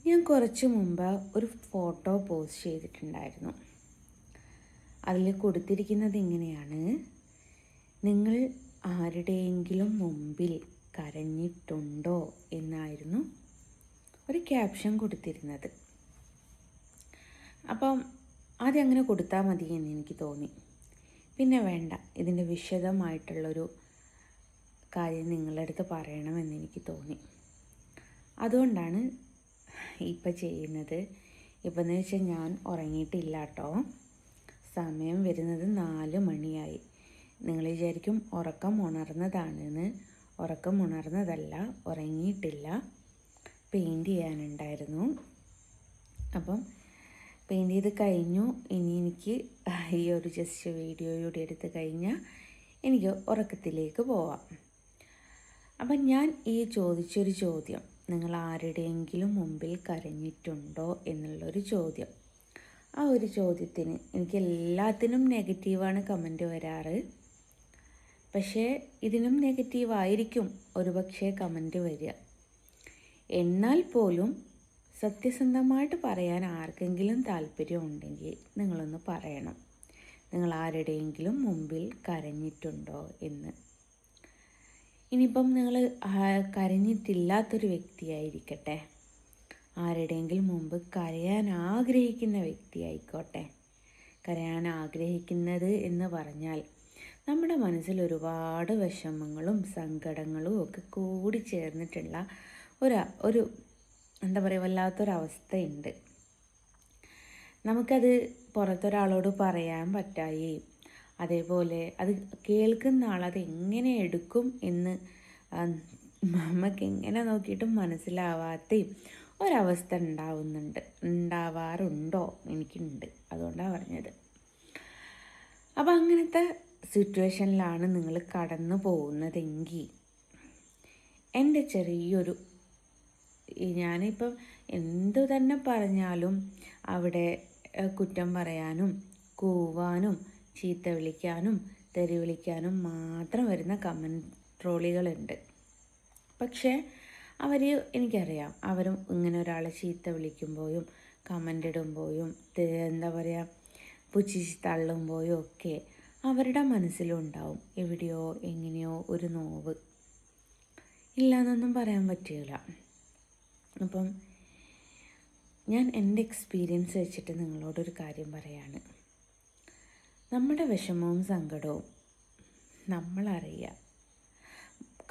ഞാൻ കുറച്ച് മുമ്പ് ഒരു ഫോട്ടോ പോസ്റ്റ് ചെയ്തിട്ടുണ്ടായിരുന്നു. അതിൽ കൊടുത്തിരിക്കുന്നത് ഇങ്ങനെയാണ്: നിങ്ങൾ ആരുടെയെങ്കിലും മുമ്പിൽ കരഞ്ഞിട്ടുണ്ടോ എന്നായിരുന്നു ഒരു ക്യാപ്ഷൻ കൊടുത്തിരുന്നത്. അപ്പം ആദ്യം അങ്ങനെ കൊടുത്താൽ മതി എന്ന് എനിക്ക് തോന്നി. പിന്നെ വേണ്ട, ഇതിൻ്റെ വിശദമായിട്ടുള്ളൊരു കാര്യം നിങ്ങളുടെ അടുത്ത് പറയണമെന്ന് എനിക്ക് തോന്നി. അതുകൊണ്ടാണ് ഇപ്പം ചെയ്യുന്നത്. ഇപ്പം എന്ന് വെച്ചാൽ ഞാൻ ഉറങ്ങിയിട്ടില്ല കേട്ടോ. സമയം വരുന്നത് 4 മണിയായി. നിങ്ങൾ വിചാരിക്കും ഉറക്കം ഉണർന്നതാണെന്ന്. ഉറക്കം ഉണർന്നതല്ല, ഉറങ്ങിയിട്ടില്ല. പെയിൻറ്റ് ചെയ്യാനുണ്ടായിരുന്നു. അപ്പം പെയിൻറ്റ് ചെയ്ത് കഴിഞ്ഞു. ഇനി എനിക്ക് ഈ ഒരു ജസ്റ്റ് വീഡിയോയുടെ എടുത്ത് കഴിഞ്ഞാൽ എനിക്ക് ഉറക്കത്തിലേക്ക് പോവാം. അപ്പം ഞാൻ ഈ ചോദിച്ചൊരു ചോദ്യം, നിങ്ങൾ ആരുടെയെങ്കിലും മുമ്പിൽ കരഞ്ഞിട്ടുണ്ടോ എന്നുള്ളൊരു ചോദ്യം, ആ ഒരു ചോദ്യത്തിന് എനിക്ക് എല്ലാത്തിനും നെഗറ്റീവാണ് കമൻറ്റ് വരാറ്. പക്ഷേ ഇതിനും നെഗറ്റീവായിരിക്കും ഒരുപക്ഷെ കമൻറ്റ് വരിക. എന്നാൽ പോലും സത്യസന്ധമായിട്ട് പറയാൻ ആർക്കെങ്കിലും താല്പര്യമുണ്ടെങ്കിൽ നിങ്ങളൊന്ന് പറയണം, നിങ്ങൾ ആരുടെയെങ്കിലും മുമ്പിൽ കരഞ്ഞിട്ടുണ്ടോ എന്ന്. ഇനിയിപ്പം നിങ്ങൾ കരഞ്ഞിട്ടില്ലാത്തൊരു വ്യക്തിയായിരിക്കട്ടെ, ആരുടെയെങ്കിലും മുമ്പ് കരയാൻ ആഗ്രഹിക്കുന്ന വ്യക്തിയായിക്കോട്ടെ. കരയാൻ ആഗ്രഹിക്കുന്നത് എന്ന് പറഞ്ഞാൽ നമ്മുടെ മനസ്സിൽ ഒരുപാട് വിഷമങ്ങളും സങ്കടങ്ങളും ഒക്കെ കൂടി ചേർന്നിട്ടുള്ള ഒരു എന്താ പറയുക, വല്ലാത്തൊരവസ്ഥയുണ്ട്. നമുക്കത് പുറത്തൊരാളോട് പറയാൻ പറ്റായി, അതേപോലെ അത് കേൾക്കുന്ന ആളത് എങ്ങനെ എടുക്കും എന്ന് നമുക്ക് എങ്ങനെ നോക്കിയിട്ടും മനസ്സിലാവാത്ത ഒരവസ്ഥ ഉണ്ടാവാറുണ്ടോ? എനിക്കുണ്ട്, അതുകൊണ്ടാണ് പറഞ്ഞത്. അപ്പം അങ്ങനത്തെ സിറ്റുവേഷനിലാണ് നിങ്ങൾ കടന്നു പോകുന്നതെങ്കിൽ എൻ്റെ ചെറിയൊരു, ഞാനിപ്പം എന്തു തന്നെ പറഞ്ഞാലും അവിടെ കുറ്റം പറയാനും കൂവാനും ചീത്ത വിളിക്കാനും തെറി വിളിക്കാനും മാത്രം വരുന്ന കമൻറ്റ് ട്രോളികളുണ്ട്. പക്ഷേ എനിക്കറിയാം, അവരും ഇങ്ങനെ ഒരാളെ ചീത്ത വിളിക്കുമ്പോഴും കമൻ്റ് ഇടുമ്പോഴും എന്താ പറയുക, പുച്ഛിച്ച് തള്ളുമ്പോഴും ഒക്കെ അവരുടെ മനസ്സിലുണ്ടാവും എവിടെയോ എങ്ങനെയോ ഒരു നോവ്. ഇല്ലയെന്നൊന്നും പറയാൻ പറ്റില്ല. അപ്പം ഞാൻ എൻ്റെ എക്സ്പീരിയൻസ് വെച്ചിട്ട് നിങ്ങളോടൊരു കാര്യം പറയാണ്. നമ്മുടെ വിഷമവും സങ്കടവും നമ്മളറിയുക.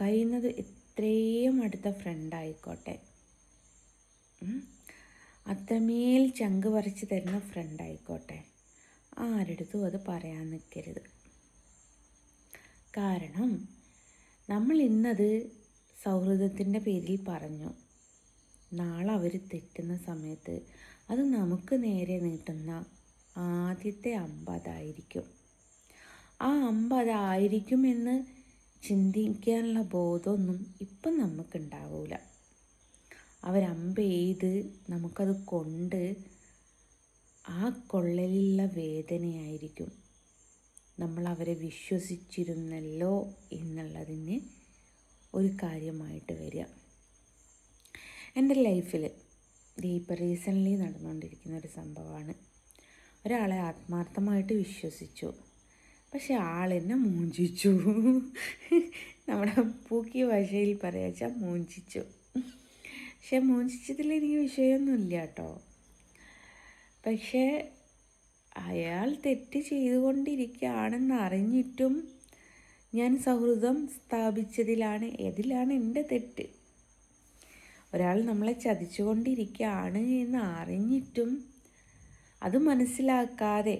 കഴിയുന്നത് എത്രയും അടുത്ത ഫ്രണ്ടായിക്കോട്ടെ, അത്രമേൽ ചങ്ക് പറിച്ച് തരുന്ന ഫ്രണ്ടായിക്കോട്ടെ, ആരെടുത്തും അത് പറയാൻ നിൽക്കരുത്. കാരണം നമ്മൾ ഇന്നത് സൗഹൃദത്തിൻ്റെ പേരിൽ പറഞ്ഞു, നാളെ അവർ തെറ്റുന്ന സമയത്ത് അത് നമുക്ക് നേരെ നീട്ടുന്ന ആദ്യത്തെ അമ്പ് അതായിരിക്കും. ആ അമ്പ് അതായിരിക്കുമെന്ന് ചിന്തിക്കാനുള്ള ബോധമൊന്നും ഇപ്പം നമുക്കുണ്ടാവില്ല. അവരമ്പ് ചെയ്ത് നമുക്കത് കൊണ്ട് ആ കൊള്ളലിലുള്ള വേദനയായിരിക്കും നമ്മൾ അവരെ വിശ്വസിച്ചിരുന്നല്ലോ എന്നുള്ളതിന് ഒരു കാര്യമായിട്ട് വരിക. എൻ്റെ ലൈഫിൽ ഇപ്പോൾ റീസെൻ്റ്ലി നടന്നുകൊണ്ടിരിക്കുന്ന ഒരു സംഭവമാണ്. ഒരാളെ ആത്മാർത്ഥമായിട്ട് വിശ്വസിച്ചു, പക്ഷെ ആളെന്നെ മൂഞ്ചിച്ചു. നമ്മുടെ പൂക്കിയ ഭാഷയിൽ പറയാച്ചാൽ മൂഞ്ചിച്ചു. പക്ഷെ മൂഞ്ചിച്ചതിൽ എനിക്ക് വിഷയമൊന്നുമില്ല കേട്ടോ. പക്ഷേ അയാൾ തെറ്റ് ചെയ്തുകൊണ്ടിരിക്കുകയാണെന്ന് അറിഞ്ഞിട്ടും ഞാൻ സൗഹൃദം സ്ഥാപിച്ചതിലാണ് എൻ്റെ തെറ്റ്. ഒരാൾ നമ്മളെ ചതിച്ചുകൊണ്ടിരിക്കുകയാണ് എന്ന് അറിഞ്ഞിട്ടും അത് മനസ്സിലാക്കാതെ,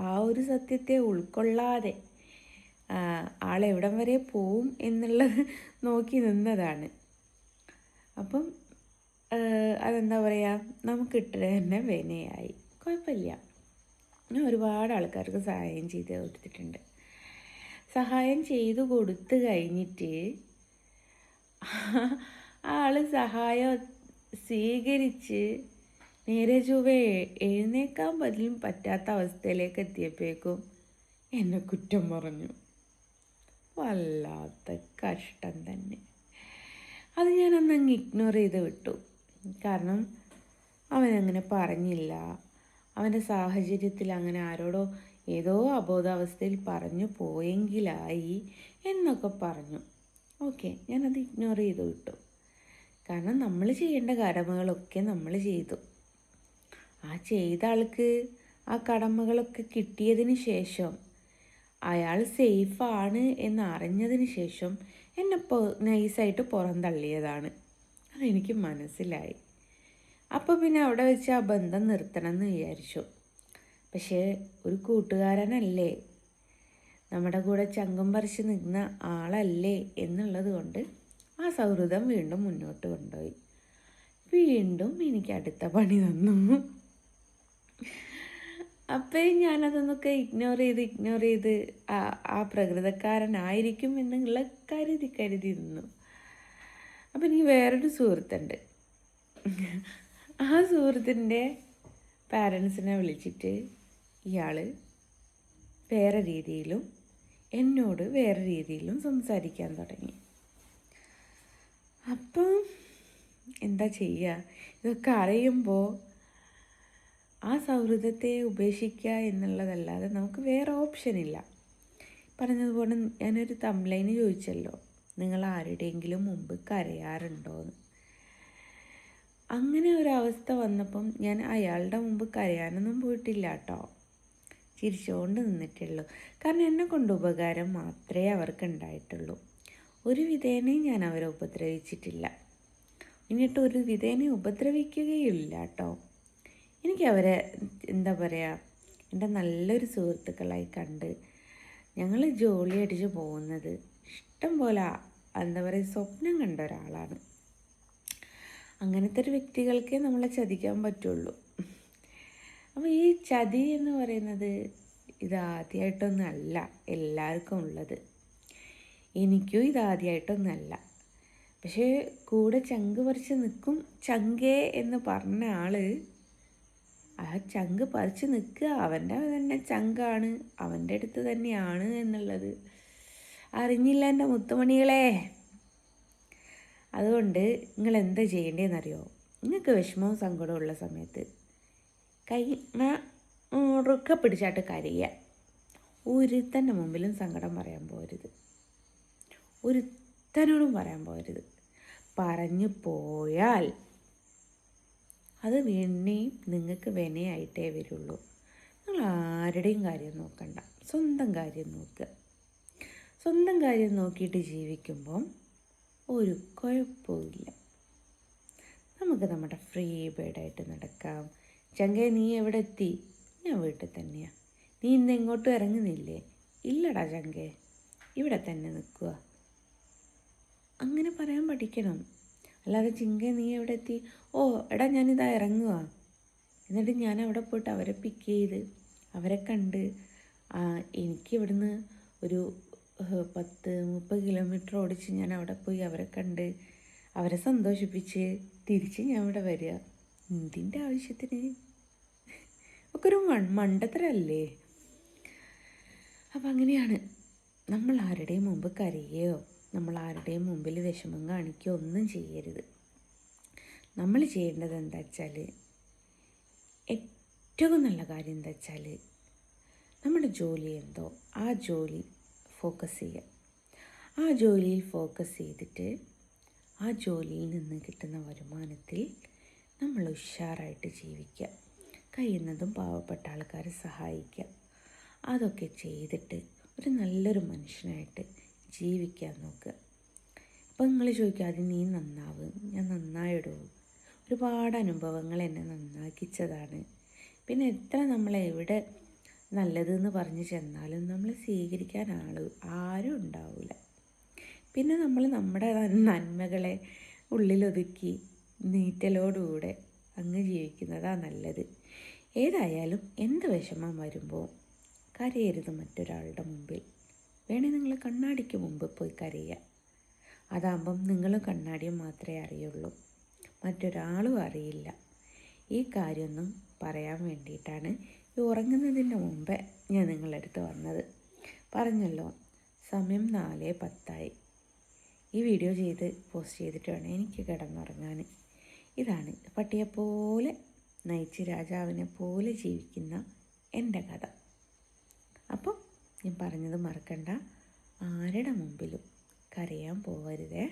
ആ ഒരു സത്യത്തെ ഉൾക്കൊള്ളാതെ ആളെവിടം വരെ പോവും എന്നുള്ളത് നോക്കി നിന്നതാണ്. അപ്പം അതെന്താ പറയുക, നമുക്കിട്ട് തന്നെ വിനയായി. കുഴപ്പമില്ല, ഞാൻ ഒരുപാട് ആൾക്കാർക്ക് സഹായം ചെയ്ത് കൊടുത്തിട്ടുണ്ട്. സഹായം ചെയ്തു കൊടുത്തു കഴിഞ്ഞിട്ട് ആൾ സഹായം സ്വീകരിച്ച് നേരെ ചൊവ്വേ എഴുന്നേക്കാൻ പോലും പറ്റാത്ത അവസ്ഥയിലേക്ക് എത്തിയപ്പോഴേക്കും എന്നെ കുറ്റം പറഞ്ഞു. വല്ലാത്ത കഷ്ടം തന്നെ. അത് ഞാനന്നങ്ങ് ഇഗ്നോർ ചെയ്ത് വിട്ടു. കാരണം അവനങ്ങനെ പറഞ്ഞില്ല, അവൻ്റെ സാഹചര്യത്തിൽ അങ്ങനെ ആരോടോ ഏതോ അബോധാവസ്ഥയിൽ പറഞ്ഞു പോയെങ്കിലായി എന്നൊക്കെ പറഞ്ഞു. ഓക്കെ, ഞാനത് ഇഗ്നോർ ചെയ്തു വിട്ടു. കാരണം നമ്മൾ ചെയ്യേണ്ട കടമകളൊക്കെ നമ്മൾ ചെയ്തു. ആ ചെയ്ത ആൾക്ക് ആ കടമകളൊക്കെ കിട്ടിയതിന് ശേഷം, അയാൾ സേഫാണ് എന്ന് അറിഞ്ഞതിന് ശേഷം എന്നെ നൈസായിട്ട് പുറന്തള്ളിയതാണ്. അതെനിക്ക് മനസ്സിലായി. അപ്പോൾ പിന്നെ അവിടെ വെച്ച് ആ ബന്ധം നിർത്തണം എന്ന് വിചാരിച്ചു. പക്ഷേ ഒരു കൂട്ടുകാരനല്ലേ, നമ്മുടെ കൂടെ ചങ്കം പറിച്ച് നിന്ന ആളല്ലേ എന്നുള്ളത് കൊണ്ട് ആ സൗഹൃദം വീണ്ടും മുന്നോട്ട് കൊണ്ടുപോയി. വീണ്ടും എനിക്ക് അടുത്ത പണി തന്നു. അപ്പോൾ ഞാനതൊന്നൊക്കെ ഇഗ്നോർ ചെയ്ത് ആ പ്രകൃതക്കാരനായിരിക്കും എന്നുള്ള കരുതി നിന്നു. അപ്പം എനിക്ക് വേറൊരു സുഹൃത്തുണ്ട്. ആ സുഹൃത്തിൻ്റെ പാരൻസിനെ വിളിച്ചിട്ട് ഇയാൾ വേറെ രീതിയിലും എന്നോട് വേറെ രീതിയിലും സംസാരിക്കാൻ തുടങ്ങി. അപ്പം എന്താ ചെയ്യുക? ഇതൊക്കെ അറിയുമ്പോൾ ആ സൗഹൃദത്തെ ഉപേക്ഷിക്കുക എന്നുള്ളതല്ലാതെ നമുക്ക് വേറെ ഓപ്ഷനില്ല. പറഞ്ഞതുപോലെ ഞാനൊരു തംബ്ലൈന് ചോദിച്ചല്ലോ, നിങ്ങൾ ആരുടെയെങ്കിലും മുമ്പ് കരയാറുണ്ടോയെന്ന്. അങ്ങനെ ഒരവസ്ഥ വന്നപ്പം ഞാൻ അയാളുടെ മുമ്പ് കരയാനൊന്നും പോയിട്ടില്ല കേട്ടോ, ചിരിച്ചുകൊണ്ട് നിന്നിട്ടുള്ളൂ. കാരണം എന്നെ കൊണ്ട് ഉപകാരം മാത്രമേ അവർക്ക് ഉണ്ടായിട്ടുള്ളൂ. ഒരു വിധേനയും ഞാൻ അവരെ ഉപദ്രവിച്ചിട്ടില്ല, എന്നിട്ട് ഒരു വിധേനയും ഉപദ്രവിക്കുകയില്ല കേട്ടോ. എനിക്ക് അവരെ എന്താ പറയുക, എൻ്റെ നല്ലൊരു സുഹൃത്തുക്കളായി കണ്ട് ഞങ്ങൾ ജോലി അടിച്ച് പോകുന്നത് ഇഷ്ടം പോലെ എന്താ പറയുക സ്വപ്നം കണ്ട ഒരാളാണ്. അങ്ങനത്തെ ഒരു വ്യക്തികൾക്കേ നമ്മളെ ചതിക്കാൻ പറ്റുള്ളൂ. അപ്പോൾ ഈ ചതി എന്ന് പറയുന്നത് ഇതാദ്യമായിട്ടൊന്നല്ല എല്ലാവർക്കും ഉള്ളത്. എനിക്കും ഇതാദ്യമായിട്ടൊന്നല്ല. പക്ഷേ കൂടെ ചങ്ക് പറിച്ച് നിൽക്കും ചങ്കേ എന്ന് പറഞ്ഞ ആൾ ആ ചങ്ക് പറിച്ച് നിൽക്കുക, അവൻ്റെ തന്നെ ചങ്കാണ്, അവൻ്റെ അടുത്ത് തന്നെയാണ് എന്നുള്ളത് അറിഞ്ഞില്ല എൻ്റെ മുത്തുമണികളെ. അതുകൊണ്ട് നിങ്ങൾ എന്താ ചെയ്യേണ്ടതെന്നറിയോ? നിങ്ങൾക്ക് വിഷമവും സങ്കടവും ഉള്ള സമയത്ത് കൈ ഉറുക്ക പിടിച്ചാട്ട് കരയുക. ഒരുത്തൻ്റെ മുമ്പിലും സങ്കടം പറയാൻ പോകരുത്, ഒരുത്തനോടും പറയാൻ പോകരുത്. പറഞ്ഞു പോയാൽ അത് വീണേയും നിങ്ങൾക്ക് വിനയായിട്ടേ വരുള്ളൂ. നിങ്ങൾ ആരുടെയും കാര്യം നോക്കണ്ട, സ്വന്തം കാര്യം നോക്കുക. സ്വന്തം കാര്യം നോക്കിയിട്ട് ജീവിക്കുമ്പം ഒരു കുഴപ്പമില്ല. നമുക്ക് നമ്മുടെ ഫ്രീ ബേഡായിട്ട് നടക്കാം. ചങ്കേ നീ എവിടെ എത്തി? ഞാൻ വീട്ടിൽ തന്നെയാണ്. നീ ഇന്ന് എങ്ങോട്ടും ഇറങ്ങുന്നില്ലേ? ഇല്ലടാ ചങ്കേ, ഇവിടെ തന്നെ നിൽക്കുക. അങ്ങനെ പറയാൻ പഠിക്കണം. അല്ലാതെ ചിങ്കേ നീ എവിടെ എത്തി? ഓ എടാ ഞാനിതാ ഇറങ്ങുക. എന്നിട്ട് ഞാൻ അവിടെ പോയിട്ട് അവരെ പിക്ക് ചെയ്ത് അവരെ കണ്ട് എനിക്കിവിടുന്ന് ഒരു 10-30 കിലോമീറ്റർ ഓടിച്ച് ഞാൻ അവിടെ പോയി അവരെ കണ്ട് അവരെ സന്തോഷിപ്പിച്ച് തിരിച്ച് ഞാൻ ഇവിടെ വരിക. എന്തിൻ്റെ ആവശ്യത്തിന്? ഒക്കെ ഒരു മണ്ടത്തരല്ലേ? അപ്പം അങ്ങനെയാണ്. നമ്മൾ ആരുടെയും മുമ്പ് കരയുകയോ നമ്മൾ ആരുടെയും മുമ്പിൽ വിഷമം കാണിക്കുകയോ ഒന്നും ചെയ്യരുത്. നമ്മൾ ചെയ്യേണ്ടത് എന്താ വെച്ചാൽ, ഏറ്റവും നല്ല കാര്യം എന്താ വെച്ചാൽ, നമ്മുടെ ജോലി എന്തോ ആ ജോലി ഫോക്കസ് ചെയ്യുക. ആ ജോലിയിൽ ഫോക്കസ് ചെയ്തിട്ട് ആ ജോലിയിൽ നിന്ന് കിട്ടുന്ന വരുമാനത്തിൽ നമ്മൾ ഉഷാറായിട്ട് ജീവിക്കുക. കഴിയുന്നതും പാവപ്പെട്ട ആൾക്കാരെ സഹായിക്കുക. അതൊക്കെ ചെയ്തിട്ട് ഒരു നല്ലൊരു മനുഷ്യനായിട്ട് ജീവിക്കാൻ നോക്കുക. അപ്പോൾ നിങ്ങൾ ചോദിക്കുക, അത് നീ നന്നാവും. ഞാൻ നന്നായിടൂ. ഒരുപാട് അനുഭവങ്ങൾ എന്നെ നന്നാക്കിച്ചതാണ്. പിന്നെ എത്ര നമ്മളെവിടെ നല്ലതെന്ന് പറഞ്ഞ് ചെന്നാലും നമ്മൾ സ്വീകരിക്കാൻ ആരും ഉണ്ടാവില്ല. പിന്നെ നമ്മൾ നമ്മുടെ നന്മകളെ ഉള്ളിലൊതുക്കി നീറ്റലോടുകൂടെ അങ്ങ് ജീവിക്കുന്നതാണ് നല്ലത്. ഏതായാലും എന്ത് വിഷമം വരുമ്പോൾ കരയരുത് മറ്റൊരാളുടെ മുമ്പിൽ. വേണേൽ നിങ്ങൾ കണ്ണാടിക്ക് മുമ്പ് പോയി കരയുക. അതാകുമ്പം നിങ്ങളും കണ്ണാടിയും മാത്രമേ അറിയുള്ളൂ, മറ്റൊരാളും അറിയില്ല. ഈ കാര്യമൊന്നും പറയാൻ വേണ്ടിയിട്ടാണ് ഈ ഉറങ്ങുന്നതിന് മുമ്പേ ഞാൻ നിങ്ങളുടെ അടുത്ത് വന്നത്. പറഞ്ഞല്ലോ സമയം 4:10. ഈ വീഡിയോ പോസ്റ്റ് ചെയ്തിട്ട് വേണം എനിക്ക് കിടന്നുറങ്ങാൻ. ഇതാണ് പട്ടിയെപ്പോലെ നയിച്ച് രാജാവിനെ പോലെ ജീവിക്കുന്ന എൻ്റെ കഥ. അപ്പം ഞാൻ പറഞ്ഞത് മറക്കണ്ട, ആരുടെ മുമ്പിലും കരയാൻ പോവരുതേ.